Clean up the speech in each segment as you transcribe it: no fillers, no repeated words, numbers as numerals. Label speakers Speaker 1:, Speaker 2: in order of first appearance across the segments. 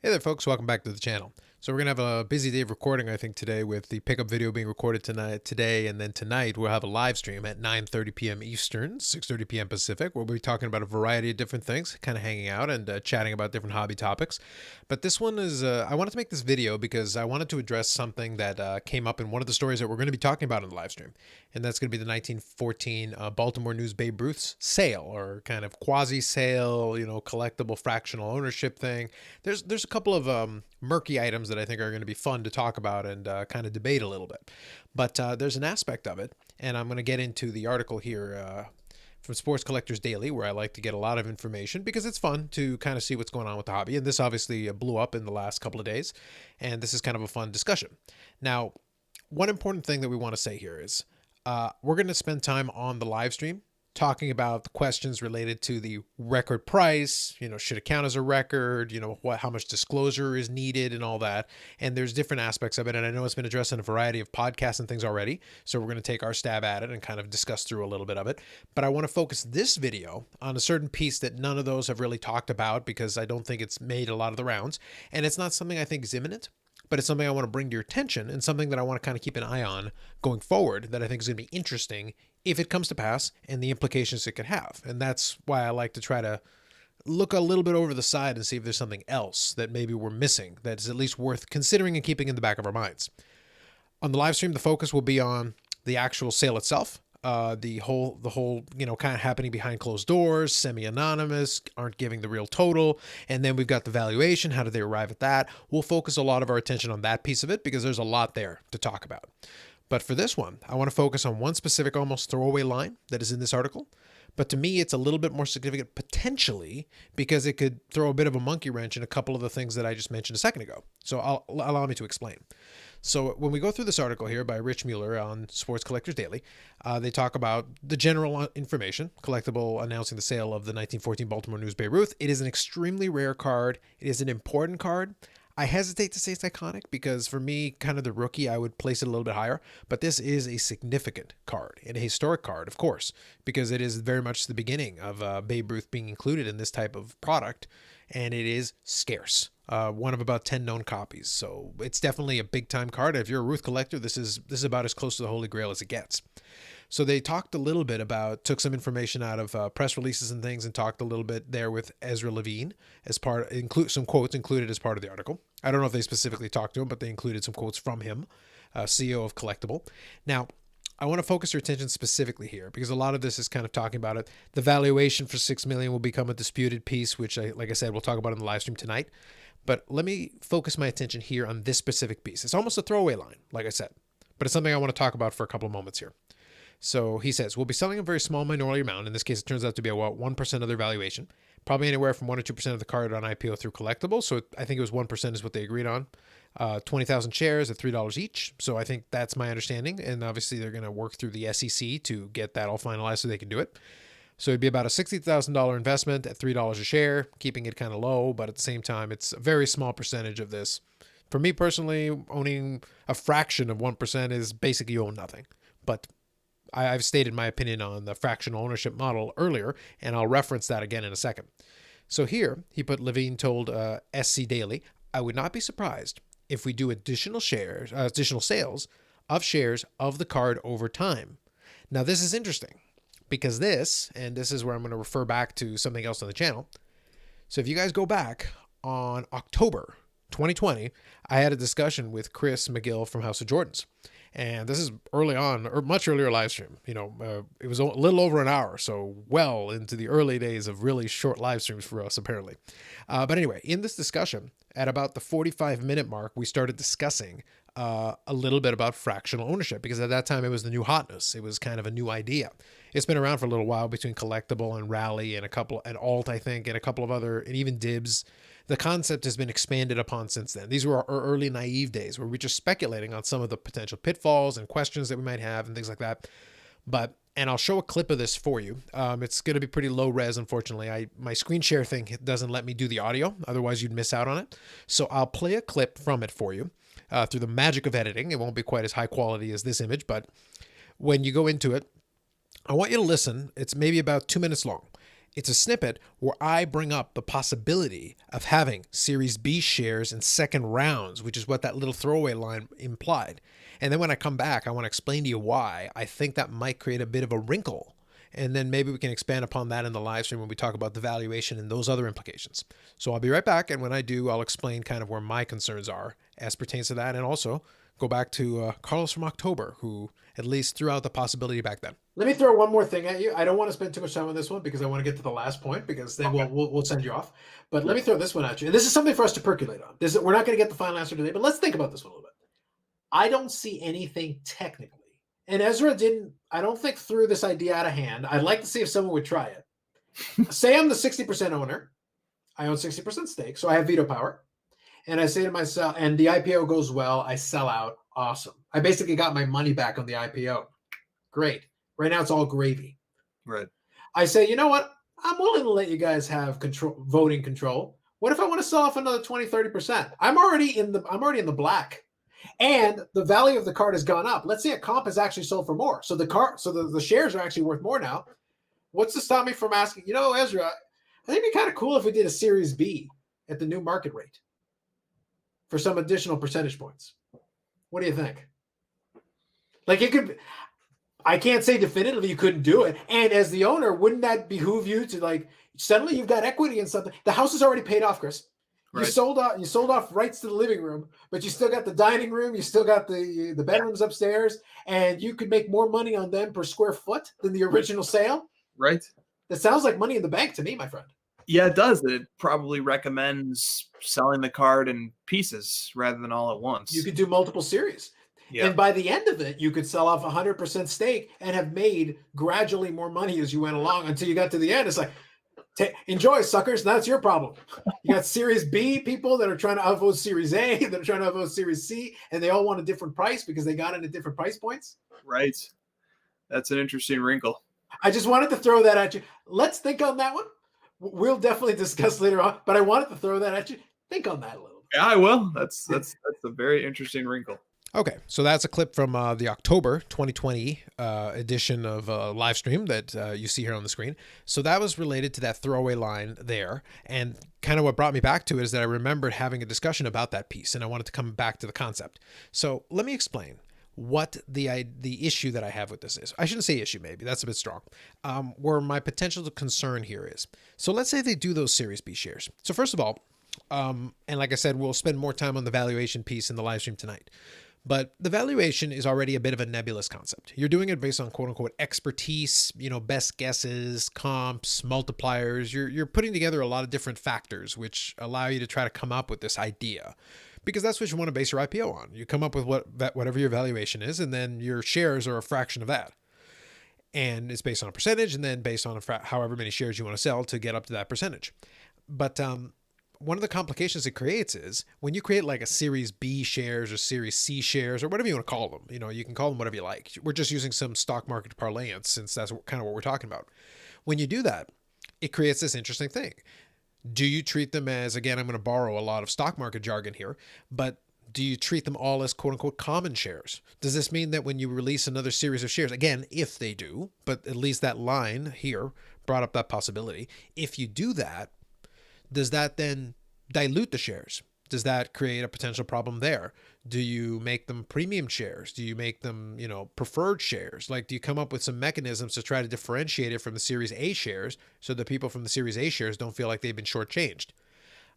Speaker 1: Hey there folks, welcome back to the channel. So we're going to have a busy day of recording, I think, today with the pickup video being recorded today, and then tonight we'll have a live stream at 9:30 p.m. Eastern, 6:30 p.m. Pacific. We'll be talking about a variety of different things, kind of hanging out and chatting about different hobby topics. But this one is, I wanted to make this video because I wanted to address something that came up in one of the stories that we're going to be talking about in the live stream. And that's going to be the 1914 Baltimore News Babe Ruth's sale, or kind of quasi-sale, collectible fractional ownership thing. There's a couple of murky items that I think are going to be fun to talk about and kind of debate a little bit. But there's an aspect of it, and I'm going to get into the article here from Sports Collectors Daily, where I like to get a lot of information because it's fun to kind of see what's going on with the hobby. And this obviously blew up in the last couple of days, and this is kind of a fun discussion. Now, one important thing that we want to say here is we're going to spend time on the live stream talking about the questions related to the record price, should it count as a record, how much disclosure is needed and all that. And there's different aspects of it. And I know it's been addressed in a variety of podcasts and things already. So we're going to take our stab at it and kind of discuss through a little bit of it. But I want to focus this video on a certain piece that none of those have really talked about because I don't think it's made a lot of the rounds. And it's not something I think is imminent, but it's something I want to bring to your attention and something that I want to kind of keep an eye on going forward that I think is going to be interesting if it comes to pass and the implications it could have. And that's why I like to try to look a little bit over the side and see if there's something else that maybe we're missing that's at least worth considering and keeping in the back of our minds. On the live stream, the focus will be on the actual sale itself. The whole, kind of happening behind closed doors, semi-anonymous, aren't giving the real total. And then we've got the valuation. How did they arrive at that? We'll focus a lot of our attention on that piece of it because there's a lot there to talk about. But for this one, I want to focus on one specific, almost throwaway line that is in this article. But to me, it's a little bit more significant potentially because it could throw a bit of a monkey wrench in a couple of the things that I just mentioned a second ago. So allow me to explain. So when we go through this article here by Rich Mueller on Sports Collectors Daily, they talk about the general information, collectible announcing the sale of the 1914 Baltimore News Babe Ruth. It is an extremely rare card. It is an important card. I hesitate to say it's iconic because for me, kind of the rookie, I would place it a little bit higher. But this is a significant card and a historic card, of course, because it is very much the beginning of Babe Ruth being included in this type of product. And it is scarce. One of about 10 known copies. So it's definitely a big time card. If you're a Ruth collector, this is about as close to the Holy Grail as it gets. So they talked a little bit took some information out of press releases and things and talked a little bit there with Ezra Levine as some quotes included as part of the article. I don't know if they specifically talked to him, but they included some quotes from him, CEO of Collectable. Now, I want to focus your attention specifically here because a lot of this is kind of talking about it. The valuation for $6 million will become a disputed piece, which, like I said, we'll talk about in the live stream tonight. But let me focus my attention here on this specific piece. It's almost a throwaway line, like I said, but it's something I want to talk about for a couple of moments here. So he says, we'll be selling a very small minority amount. In this case, it turns out to be about 1% of their valuation, probably anywhere from 1 or 2% of the card on IPO through Collectible. So I think it was 1% is what they agreed on. 20,000 shares at $3 each. So I think that's my understanding. And obviously they're going to work through the SEC to get that all finalized so they can do it. So it'd be about a $60,000 investment at $3 a share, keeping it kind of low, but at the same time, it's a very small percentage of this. For me personally, owning a fraction of 1% is basically you own nothing. But I've stated my opinion on the fractional ownership model earlier, and I'll reference that again in a second. So here, Levine told SC Daily, I would not be surprised if we do additional sales of shares of the card over time. Now, this is interesting because this is where I'm going to refer back to something else on the channel. So if you guys go back on October 2020, I had a discussion with Chris McGill from House of Jordans. And this is early on, or much earlier live stream. It was a little over an hour, so well into the early days of really short live streams for us, apparently. But anyway, in this discussion, at about the 45-minute mark, we started discussing a little bit about fractional ownership, because at that time it was the new hotness. It was kind of a new idea. It's been around for a little while between Collectible and Rally and Alt, I think, and a couple of other, and even Dibs. The concept has been expanded upon since then. These were our early naive days where we're just speculating on some of the potential pitfalls and questions that we might have and things like that. And I'll show a clip of this for you. It's going to be pretty low res, unfortunately. My screen share thing doesn't let me do the audio. Otherwise, you'd miss out on it. So I'll play a clip from it for you through the magic of editing. It won't be quite as high quality as this image, but when you go into it, I want you to listen. It's maybe about 2 minutes long. It's a snippet where I bring up the possibility of having Series B shares in second rounds, which is what that little throwaway line implied. And then when I come back, I want to explain to you why I think that might create a bit of a wrinkle. And then maybe we can expand upon that in the live stream when we talk about the valuation and those other implications. So I'll be right back. And when I do, I'll explain kind of where my concerns are as pertains to that. And also go back to Carlos from October, who at least threw out the possibility back then. Let me throw one more thing at you. I don't want to spend too much time on this one because I want to get to the last point, because then we'll send you off. But let me throw this one at you. And this is something for us to percolate on. We're not going to get the final answer today, but let's think about this one a little bit. I don't see anything technically. And Ezra I don't think, threw this idea out of hand. I'd like to see if someone would try it. Say I'm the 60% owner. I own 60% stake, so I have veto power. And I say to myself, and the IPO goes well, I sell out. Awesome. I basically got my money back on the IPO. Great. Right now it's all gravy.
Speaker 2: Right.
Speaker 1: I say, you know what? I'm willing to let you guys have voting control. What if I want to sell off another 20, 30%? I'm already in the black. And the value of the card has gone up. Let's say a comp has actually sold for more. So the shares are actually worth more now. What's to stop me from asking, Ezra, I think it'd be kind of cool if we did a Series B at the new market rate for some additional percentage points. What do you think? I can't say definitively you couldn't do it. And as the owner, wouldn't that behoove you to suddenly you've got equity in something? The house is already paid off, Chris. You sold off rights to the living room, but you still got the dining room, you still got the bedrooms upstairs, and you could make more money on them per square foot than the original sale.
Speaker 2: Right.
Speaker 1: That sounds like money in the bank to me, my friend.
Speaker 2: Yeah, it does. It probably recommends selling the card in pieces rather than all at once.
Speaker 1: You could do multiple series. Yeah. And by the end of it, you could sell off 100% stake and have made gradually more money as you went along until you got to the end. It's like, enjoy, suckers. That's your problem. You got Series B people that are trying to outvote Series A, that are trying to outvote Series C, and they all want a different price because they got it at different price points.
Speaker 2: Right. That's an interesting wrinkle.
Speaker 1: I just wanted to throw that at you. Let's think on that one. We'll definitely discuss later on, but I wanted to throw that at you. Think on that a little bit.
Speaker 2: Yeah, I will. That's a very interesting wrinkle.
Speaker 1: Okay, so that's a clip from the October 2020 edition of live stream that you see here on the screen. So that was related to that throwaway line there. And kind of what brought me back to it is that I remembered having a discussion about that piece, and I wanted to come back to the concept. So let me explain what the issue that I have with this is. I shouldn't say issue, maybe. That's a bit strong. Where my potential concern here is. So let's say they do those Series B shares. So first of all, and like I said, we'll spend more time on the valuation piece in the live stream tonight. But the valuation is already a bit of a nebulous concept. You're doing it based on quote unquote expertise, best guesses, comps, multipliers. You're putting together a lot of different factors which allow you to try to come up with this idea, because that's what you want to base your IPO on. You come up with whatever your valuation is, and then your shares are a fraction of that. And it's based on a percentage, and then based on however many shares you want to sell to get up to that percentage. But one of the complications it creates is when you create like a Series B shares or Series C shares or whatever you want to call them, you can call them whatever you like. We're just using some stock market parlance since that's kind of what we're talking about. When you do that, it creates this interesting thing. Do you treat them as, again, I'm going to borrow a lot of stock market jargon here, but do you treat them all as quote unquote common shares? Does this mean that when you release another series of shares, again, if they do, but at least that line here brought up that possibility. If you do that, does that then dilute the shares? Does that create a potential problem there? Do you make them premium shares? Do you make them, preferred shares? Like, do you come up with some mechanisms to try to differentiate it from the Series A shares so the people from the Series A shares don't feel like they've been shortchanged?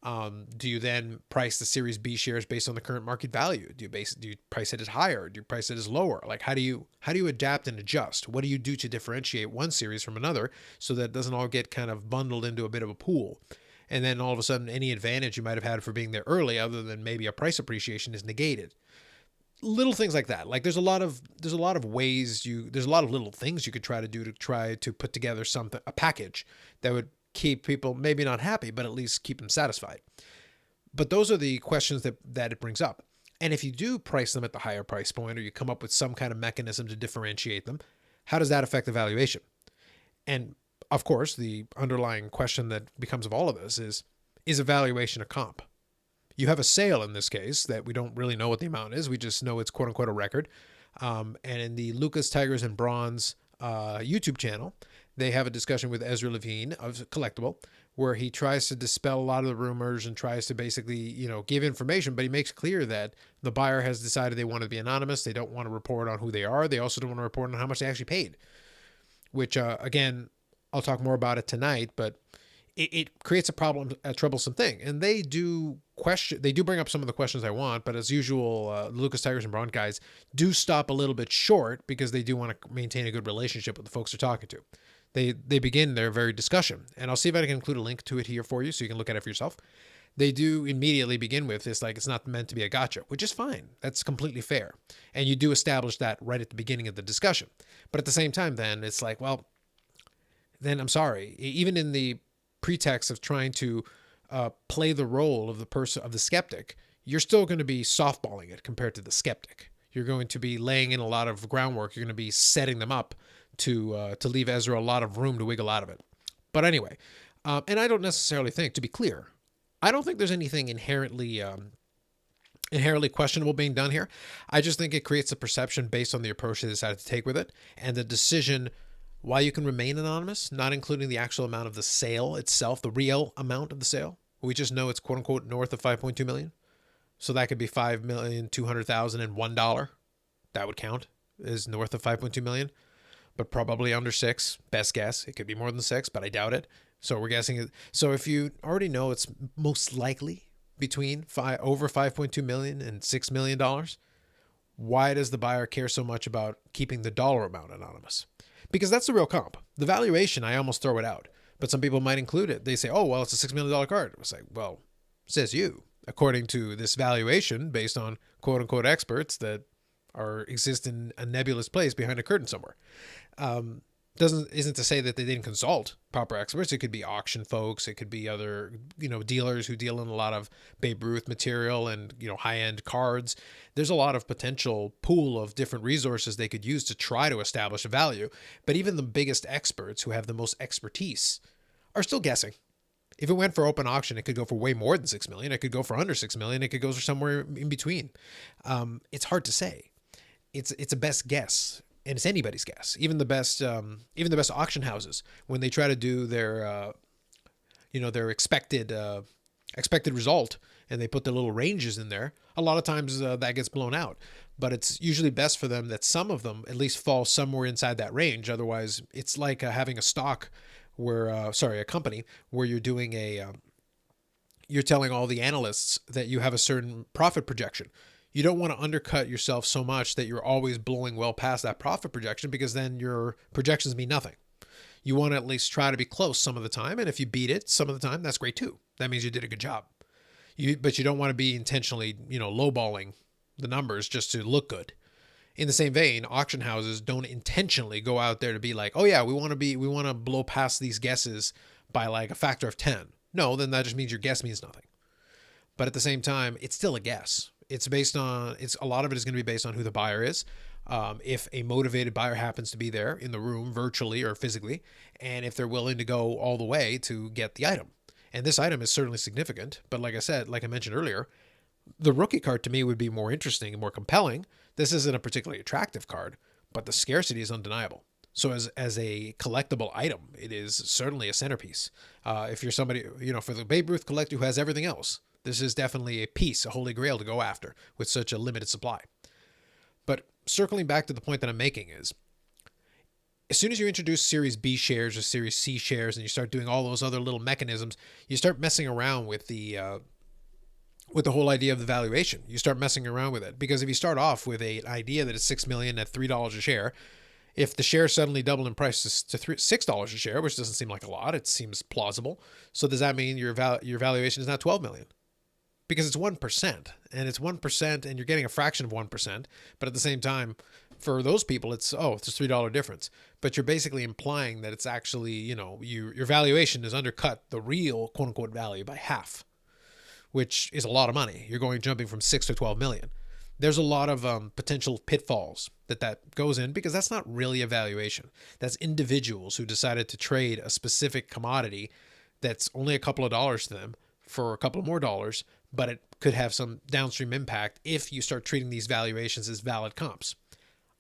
Speaker 1: Do you then price the Series B shares based on the current market value? Do you price it as higher? Do you price it as lower? Like, how do you adapt and adjust? What do you do to differentiate one series from another so that it doesn't all get kind of bundled into a bit of a pool? And then all of a sudden, any advantage you might have had for being there early, other than maybe a price appreciation, is negated. Little things like that. Like there's a lot of little things you could try to do to put together a package that would keep people maybe not happy, but at least keep them satisfied. But those are the questions that it brings up. And if you do price them at the higher price point, or you come up with some kind of mechanism to differentiate them, how does that affect the valuation? And of course, the underlying question that becomes of all of this is a valuation a comp? You have a sale in this case that we don't really know what the amount is. We just know it's quote unquote a record. And in the Luka's, Tigers, and Brons YouTube channel, they have a discussion with Ezra Levine of Collectable, where he tries to dispel a lot of the rumors and tries to basically, give information, but he makes clear that the buyer has decided they want to be anonymous. They don't want to report on who they are. They also don't want to report on how much they actually paid, which, again, I'll talk more about it tonight, but it creates a troublesome thing. And they do bring up some of the questions I want, but as usual, Lucas, Tigers, and Brons guys do stop a little bit short because they do want to maintain a good relationship with the folks they're talking to. They begin their very discussion, and I'll see if I can include a link to it here for you so you can look at it for yourself. They do immediately begin with this, like, it's not meant to be a gotcha, which is fine. That's completely fair. And you do establish that right at the beginning of the discussion. But at the same time, then it's like, well, then I'm sorry. Even in the pretext of trying to play the role of the skeptic, you're still going to be softballing it compared to the skeptic. You're going to be laying in a lot of groundwork. You're going to be setting them up to leave Ezra a lot of room to wiggle out of it. But anyway, and I don't necessarily think, to be clear, I don't think there's anything inherently questionable being done here. I just think it creates a perception based on the approach they decided to take with it and the decision why you can remain anonymous, not including the actual amount of the sale itself, the real amount of the sale. We just know it's quote unquote north of 5.2 million. So that could be $5,200,001. That would count as north of 5.2 million, but probably under 6. Best guess. It could be more than 6, but I doubt it. So we're guessing it. So if you already know it's most likely between over 5.2 million and $6 million, why does the buyer care so much about keeping the dollar amount anonymous? Because that's the real comp. The valuation, I almost throw it out, but some people might include it. They say, oh, well, it's a $6 million card. It's like, well, says you. According to this valuation based on quote unquote experts that exist in a nebulous place behind a curtain somewhere. Isn't to say that they didn't consult proper experts. It could be auction folks. It could be other, dealers who deal in a lot of Babe Ruth material and, high-end cards. There's a lot of potential pool of different resources they could use to try to establish a value. But even the biggest experts who have the most expertise are still guessing. If it went for open auction, it could go for way more than 6 million. It could go for under 6 million. It could go for somewhere in between. It's hard to say. It's a best guess. And it's anybody's guess. Even the best auction houses, when they try to do their expected result, and they put their little ranges in there, a lot of times that gets blown out. But it's usually best for them that some of them at least fall somewhere inside that range. Otherwise, it's like having a company where you're doing you're telling all the analysts that you have a certain profit projection. You don't want to undercut yourself so much that you're always blowing well past that profit projection, because then your projections mean nothing. You want to at least try to be close some of the time, and if you beat it some of the time, that's great too. That means you did a good job. But you don't want to be intentionally, lowballing the numbers just to look good. In the same vein, auction houses don't intentionally go out there to be like, oh yeah, we want to blow past these guesses by like a factor of 10. No, then that just means your guess means nothing. But at the same time, it's still a guess. A lot of it is going to be based on who the buyer is. If a motivated buyer happens to be there in the room virtually or physically, and if they're willing to go all the way to get the item. And this item is certainly significant. But like I mentioned earlier, the rookie card to me would be more interesting and more compelling. This isn't a particularly attractive card, but the scarcity is undeniable. So as a collectible item, it is certainly a centerpiece. If you're somebody, for the Babe Ruth collector who has everything else, this is definitely a piece, a holy grail to go after with such a limited supply. But circling back to the point that I'm making is, as soon as you introduce Series B shares or Series C shares and you start doing all those other little mechanisms, you start messing around with the whole idea of the valuation. You start messing around with it, because if you start off with an idea that it's $6 million at $3 a share, if the share suddenly doubled in price to $6 a share, which doesn't seem like a lot, it seems plausible. So does that mean your valuation is now $12 million? Because it's 1%, and it's 1%, and you're getting a fraction of 1%. But at the same time, for those people, it's a $3 difference. But you're basically implying that it's actually, your valuation is undercut the real quote unquote value by half, which is a lot of money. You're jumping from 6 to 12 million. There's a lot of potential pitfalls that goes in, because that's not really a valuation. That's individuals who decided to trade a specific commodity that's only a couple of dollars to them for a couple more dollars, but it could have some downstream impact if you start treating these valuations as valid comps.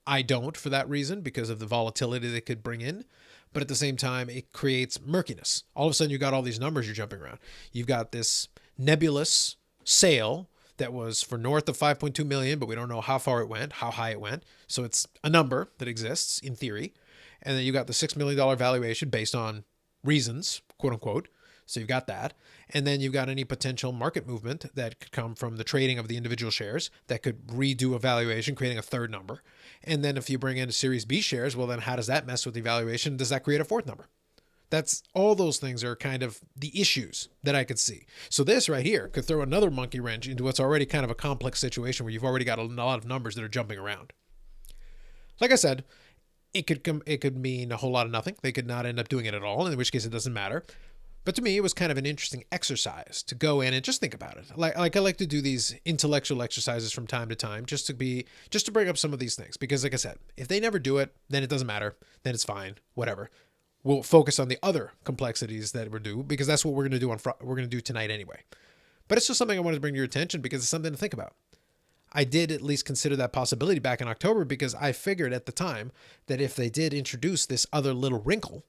Speaker 1: I don't for that reason because of the volatility they could bring in. But at the same time, it creates murkiness. All of a sudden, you got all these numbers you're jumping around. You've got this nebulous sale that was for north of 5.2 million, but we don't know how far it went, how high it went. So it's a number that exists in theory. And then you got the $6 million valuation based on reasons, quote unquote. So you've got that. And then you've got any potential market movement that could come from the trading of the individual shares that could redo a valuation, creating a third number. And then if you bring in a Series B shares, well, then how does that mess with the valuation? Does that create a fourth number? That's all those things are kind of the issues that I could see. So this right here could throw another monkey wrench into what's already kind of a complex situation where you've already got a lot of numbers that are jumping around. Like I said, it could mean a whole lot of nothing. They could not end up doing it at all, in which case it doesn't matter. But to me, it was kind of an interesting exercise to go in and just think about it. Like I like to do these intellectual exercises from time to time, just to bring up some of these things. Because like I said, if they never do it, then it doesn't matter. Then it's fine. Whatever. We'll focus on the other complexities that we're due, because that's what we're going to do we're going to do tonight anyway. But it's just something I wanted to bring to your attention because it's something to think about. I did at least consider that possibility back in October because I figured at the time that if they did introduce this other little wrinkle,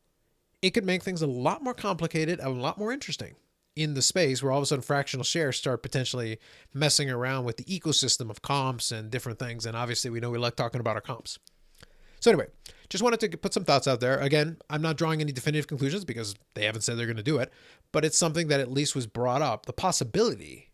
Speaker 1: it could make things a lot more complicated and a lot more interesting in the space where all of a sudden fractional shares start potentially messing around with the ecosystem of comps and different things. And obviously we know we like talking about our comps. So anyway, just wanted to put some thoughts out there. Again, I'm not drawing any definitive conclusions because they haven't said they're going to do it, but it's something that at least was brought up. The possibility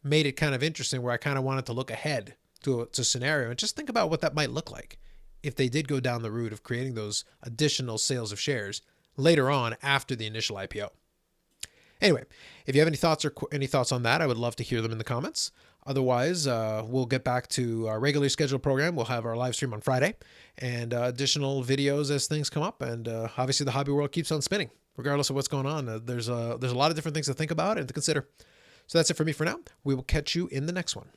Speaker 1: made it kind of interesting where I kind of wanted to look ahead to a scenario and just think about what that might look like if they did go down the route of creating those additional sales of shares later on after the initial IPO. Anyway, if you have any thoughts on that, I would love to hear them in the comments. Otherwise, we'll get back to our regularly scheduled program. We'll have our live stream on Friday and additional videos as things come up. And obviously, the hobby world keeps on spinning, regardless of what's going on. There's a lot of different things to think about and to consider. So that's it for me for now. We will catch you in the next one.